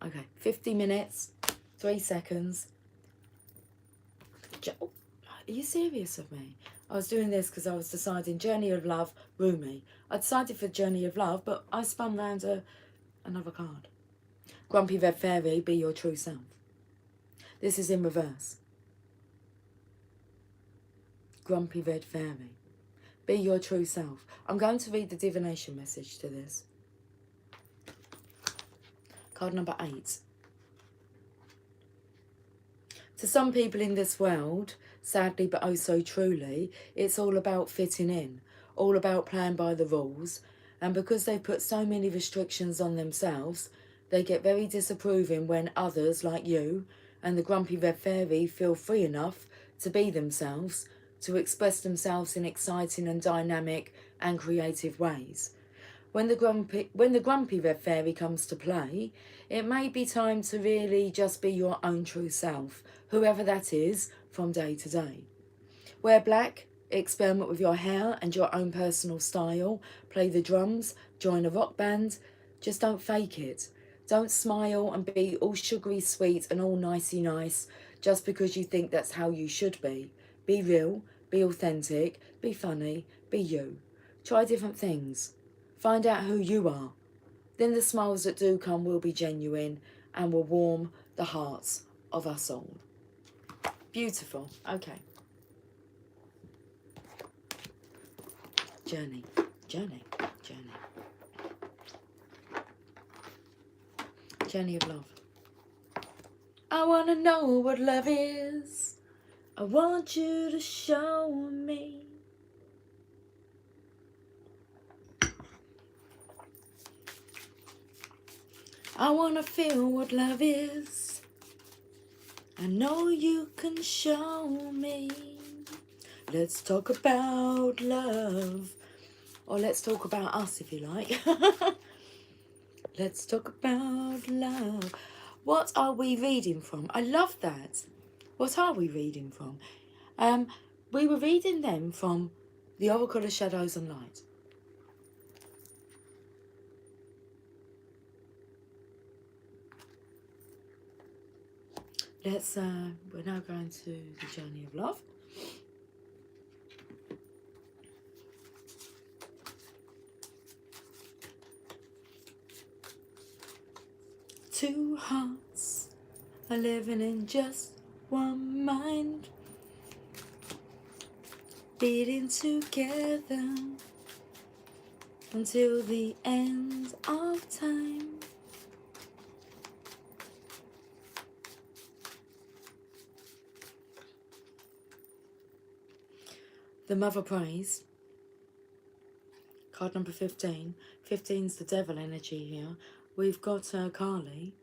Okay, 50 minutes, 3 seconds. Are you serious of me? I was doing this because I was deciding Journey of Love, Rumi. I decided for Journey of Love, but I spun round another card. Grumpy Red Fairy, be your true self. This is in reverse. Grumpy Red Fairy, be your true self. I'm going to read the divination message to this. Card number 8. To some people in this world, sadly but oh so truly, it's all about fitting in, all about playing by the rules, and because they've put so many restrictions on themselves, they get very disapproving when others, like you and the Grumpy Red Fairy, feel free enough to be themselves, to express themselves in exciting and dynamic and creative ways. When the Grumpy Red Fairy comes to play, it may be time to really just be your own true self, whoever that is, from day to day. Wear black, experiment with your hair and your own personal style, play the drums, join a rock band, just don't fake it. Don't smile and be all sugary sweet and all nicey nice just because you think that's how you should be. Be real, be authentic, be funny, be you. Try different things. Find out who you are. Then the smiles that do come will be genuine and will warm the hearts of us all. Beautiful. Okay. Journey, journey, journey. Journey of love. I want to know what love is. I want you to show me. I want to feel what love is. I know you can show me. Let's talk about love. Or let's talk about us if you like. Let's talk about love. What are we reading from? I love that. What are we reading from? We were reading them from the Oracle of Shadows and Light. We're now going to the Journey of Love. Two hearts are living in just one mind, beating together until the end of time. The Mother Prays. Card number 15. 15's the devil energy here. We've got Kali,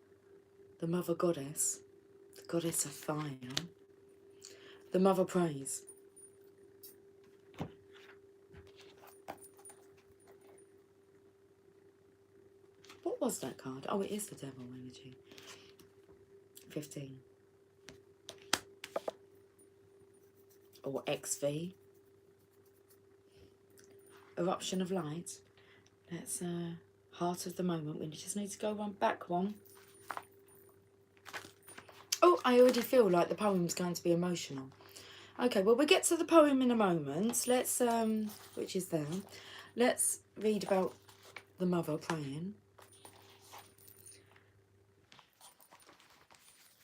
the Mother Goddess, the Goddess of Fire. The Mother Prays. What was that card? Oh, it is the devil energy. 15. Or XV. Eruption of light. That's heart of the moment. We just need to go back one. Oh, I already feel like the poem's going to be emotional. Okay, well, we'll get to the poem in a moment. Let's, which is there. Let's read about the Mother praying.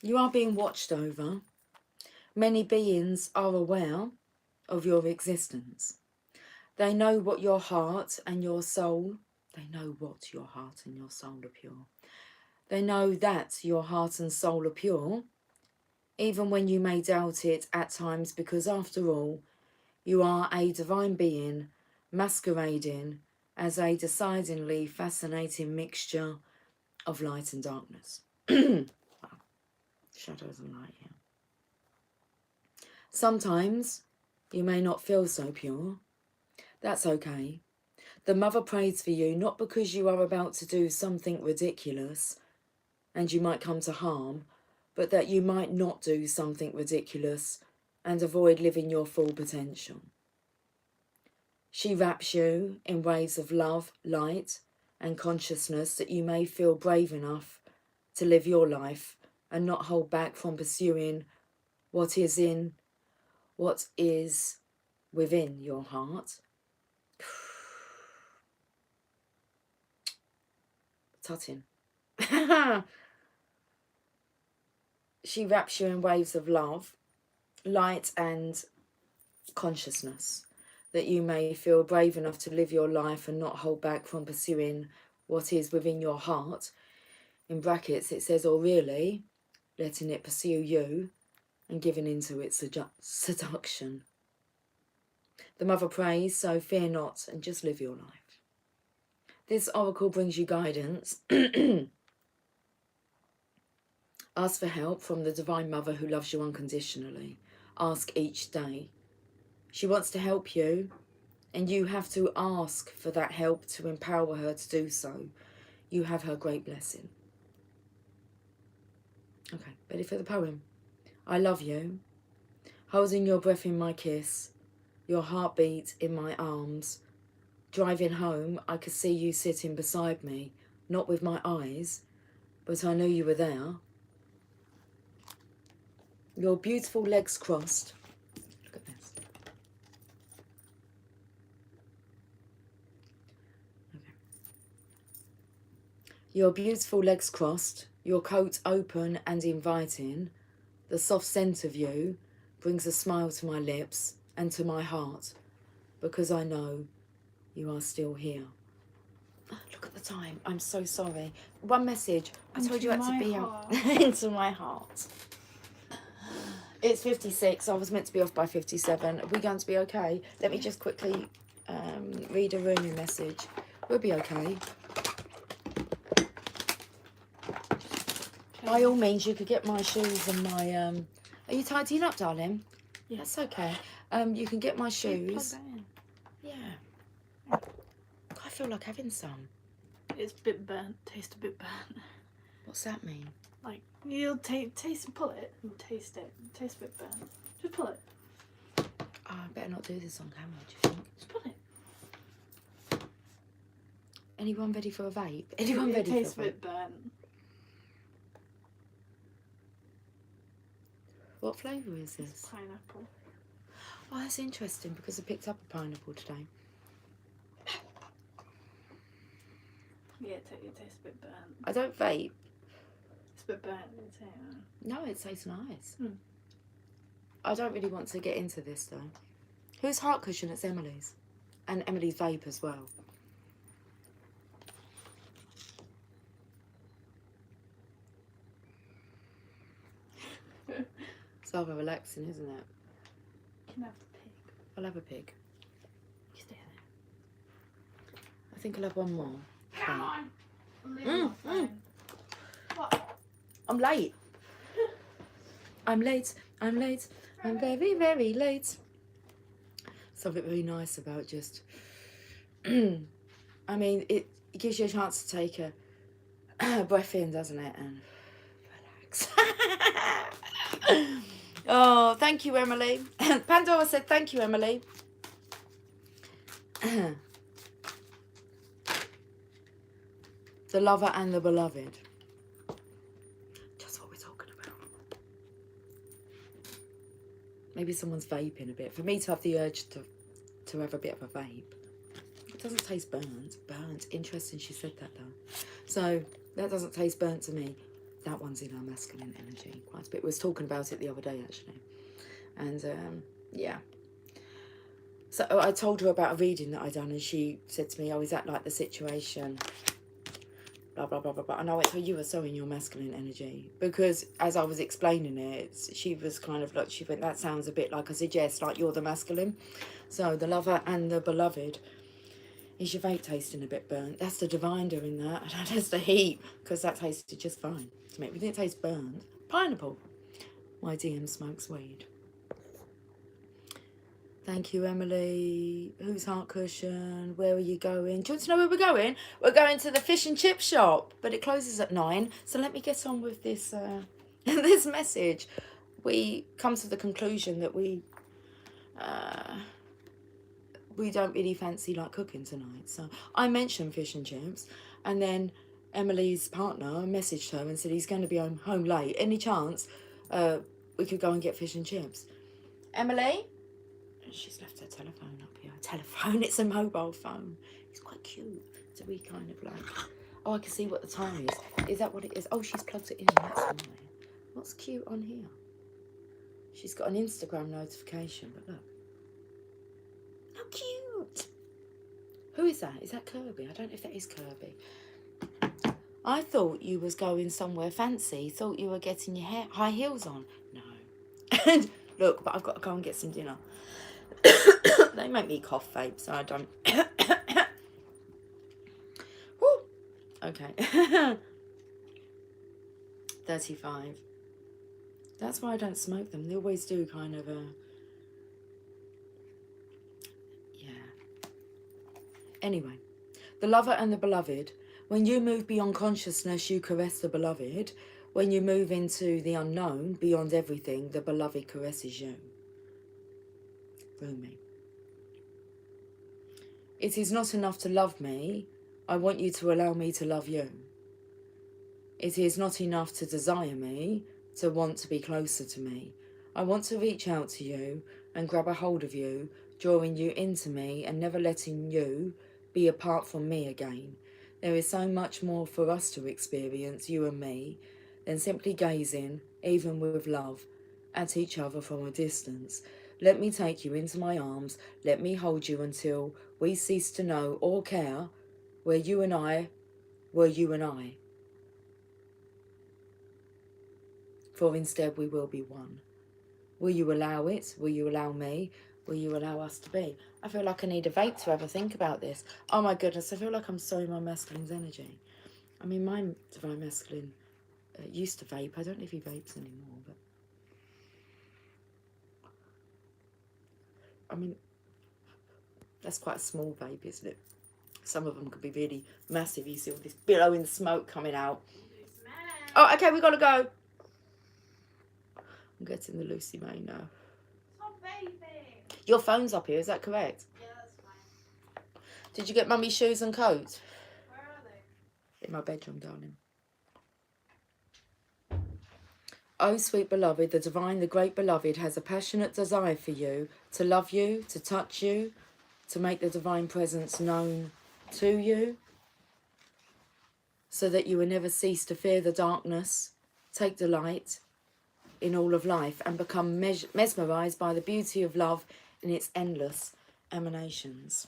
You are being watched over. Many beings are aware of your existence. They know what your heart and your soul, they know what your heart and your soul are pure. They know that your heart and soul are pure, even when you may doubt it at times, because after all, you are a divine being masquerading as a decidedly fascinating mixture of light and darkness. Wow. Shadows and light here. Sometimes you may not feel so pure. That's okay. The Mother prays for you, not because you are about to do something ridiculous and you might come to harm, but that you might not do something ridiculous and avoid living your full potential. She wraps you in waves of love, light, and consciousness that you may feel brave enough to live your life and not hold back from pursuing what is within your heart. Tutting. She wraps you in waves of love, light, and consciousness that you may feel brave enough to live your life and not hold back from pursuing what is within your heart. In brackets, it says, or really letting it pursue you and giving into its seduction. The Mother prays, so fear not and just live your life. This oracle brings you guidance. Ask for help from the Divine Mother who loves you unconditionally. Ask each day. She wants to help you, and you have to ask for that help to empower her to do so. You have her great blessing. Okay, ready for the poem? I love you, holding your breath in my kiss, your heartbeat in my arms. Driving home, I could see you sitting beside me, not with my eyes, but I knew you were there. Your beautiful legs crossed. Look at this. Okay. Your beautiful legs crossed, your coat open and inviting. The soft scent of you brings a smile to my lips and to my heart, because I know you are still here. Look at the time. I'm so sorry. One message. I told you I had to be out. Into my heart. It's 56. I was meant to be off by 57. Are we going to be okay? Let me just quickly read a rooming message. We'll be okay. By all means, you could get my shoes and my... Are you tidying up, darling? Yeah. That's okay. You can get my shoes. Yeah. I feel like having some. It's a bit burnt. Tastes a bit burnt. What's that mean? Like, you'll taste and pull it and taste it. It tastes a bit burnt. Just pull it. Oh, I better not do this on camera, do you think? Just pull it. Anyone ready for a vape? Anyone ready for a vape? It tastes a bit burnt. What flavour is this? It's pineapple. Oh, that's interesting because I picked up a pineapple today. Yeah, it tastes a bit burnt. I don't vape. It's a bit burnt, isn't it? No, it tastes nice. Mm. I don't really want to get into this though. Whose heart cushion? It's Emily's. And Emily's vape as well. It's rather relaxing, isn't it? You can have the pig. I'll have a pig. You stay there. I think I'll have one more. Come on. What? I'm late. I'm late. I'm late. I'm very, very late. Something really nice about just... I mean, it gives you a chance to take a breath in, doesn't it? And relax. Oh, thank you, Emily. Pandora said, thank you, Emily. The lover and the beloved. Just what we're talking about. Maybe someone's vaping a bit. For me to have the urge to have a bit of a vape. It doesn't taste burnt. Burnt. Interesting she said that though. So that doesn't taste burnt to me. That one's in our masculine energy quite a bit. We was talking about it the other day actually. And yeah. So I told her about a reading that I'd done and she said to me, oh, is that like the situation? Blah, blah, blah, blah, blah. And I went, so you were so in your masculine energy. Because as I was explaining it, she was kind of like, she went, that sounds a bit like, I said, yes, like you're the masculine. So the lover and the beloved. Is your vape tasting a bit burnt? That's the divine doing that. And that's the heat. Because that tasted just fine to me. It didn't taste burnt. Pineapple. My DM smokes weed. Thank you, Emily. Whose heart cushion? Where are you going? Do you want to know where we're going? We're going to the fish and chip shop, but it closes at 9. So let me get on with this in this message, we come to the conclusion that we don't really fancy like cooking tonight. So I mentioned fish and chips, and then Emily's partner messaged her and said he's going to be home late. Any chance we could go and get fish and chips? Emily? She's left her telephone up here. Telephone, it's a mobile phone. It's quite cute to be kind of like, oh, I can see what the time is. Is that what it is? Oh, she's plugged it in, that's why. What's cute on here? She's got an Instagram notification, but look. How cute! Who is that? Is that Kirby? I don't know if that is Kirby. I thought you was going somewhere fancy. Thought you were getting your high heels on. No. Look, but I've got to go and get some dinner. They make me cough, vape, so I don't. Woo. Okay. 35. That's why I don't smoke them. They always do kind of a... Yeah. Anyway. The lover and the beloved. When you move beyond consciousness, you caress the beloved. When you move into the unknown, beyond everything, the beloved caresses you. Rumi. It is not enough to love me. I want you to allow me to love you. It is not enough to desire me, to want to be closer to me. I want to reach out to you and grab a hold of you, drawing you into me and never letting you be apart from me again. There is so much more for us to experience, you and me, than simply gazing, even with love, at each other from a distance. Let me take you into my arms. Let me hold you until we cease to know or care where you and I were you and I. For instead we will be one. Will you allow it? Will you allow me? Will you allow us to be? I feel like I need a vape to ever think about this. Oh my goodness, I feel like I'm sowing my masculine's energy. I mean, my divine masculine used to vape. I don't know if he vapes anymore, but... I mean, that's quite a small vape, isn't it? Some of them could be really massive. You see all this billowing smoke coming out. Oh, okay, we gotta go. I'm getting the Lucy May now. Stop vaping. Your phone's up here, is that correct? Yeah, that's fine. Did you get Mummy's shoes and coat? Where are they? In my bedroom, darling. Oh, sweet beloved, the divine, the great beloved has a passionate desire for you, to love you, to touch you, to make the divine presence known to you, so that you will never cease to fear the darkness, take delight in all of life, and become mesmerised by the beauty of love in its endless emanations.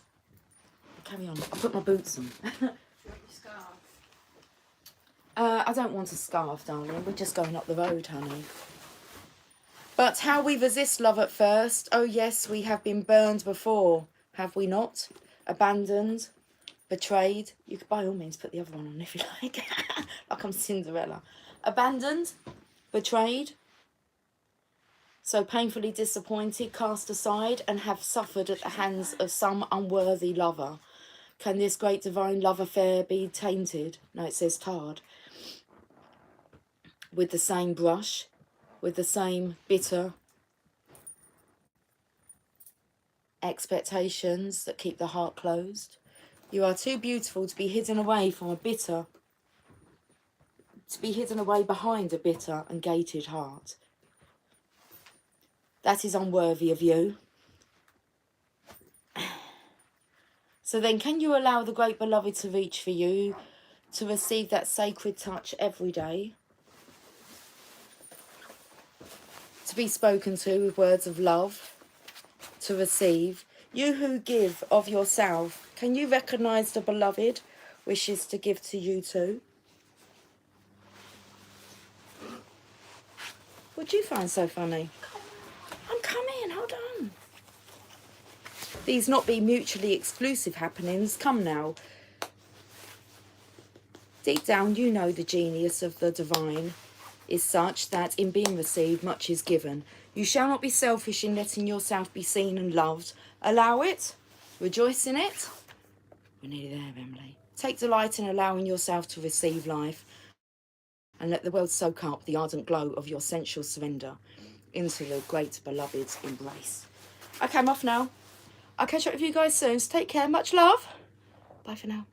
Carry on. I'll put my boots on. Do you want your scarf? I don't want a scarf, darling. We're just going up the road, honey. But how we resist love at first. Oh, yes, we have been burned before, have we not? Abandoned, betrayed. You could by all means put the other one on if you like. Like I'm Cinderella. Abandoned, betrayed, so painfully disappointed, cast aside, and have suffered at the hands of some unworthy lover. Can this great divine love affair be tainted? No, it says tarred. With the same brush, with the same bitter expectations that keep the heart closed. You are too beautiful to be hidden away from a bitter, to be hidden away behind a bitter and gated heart. That is unworthy of you. So then, can you allow the great beloved to reach for you, to receive that sacred touch every day? To be spoken to with words of love, to receive. You who give of yourself, can you recognise the beloved wishes to give to you too? What do you find so funny? I'm coming, hold on. These not be mutually exclusive happenings. Come now. Deep down, you know the genius of the divine is such that in being received, much is given. You shall not be selfish in letting yourself be seen and loved. Allow it. Rejoice in it. We're nearly there, Emily. Take delight in allowing yourself to receive life. and let the world soak up the ardent glow of your sensual surrender into the great beloved's embrace. Okay, I'm off now. I'll catch up with you guys soon, so take care. Much love. Bye for now.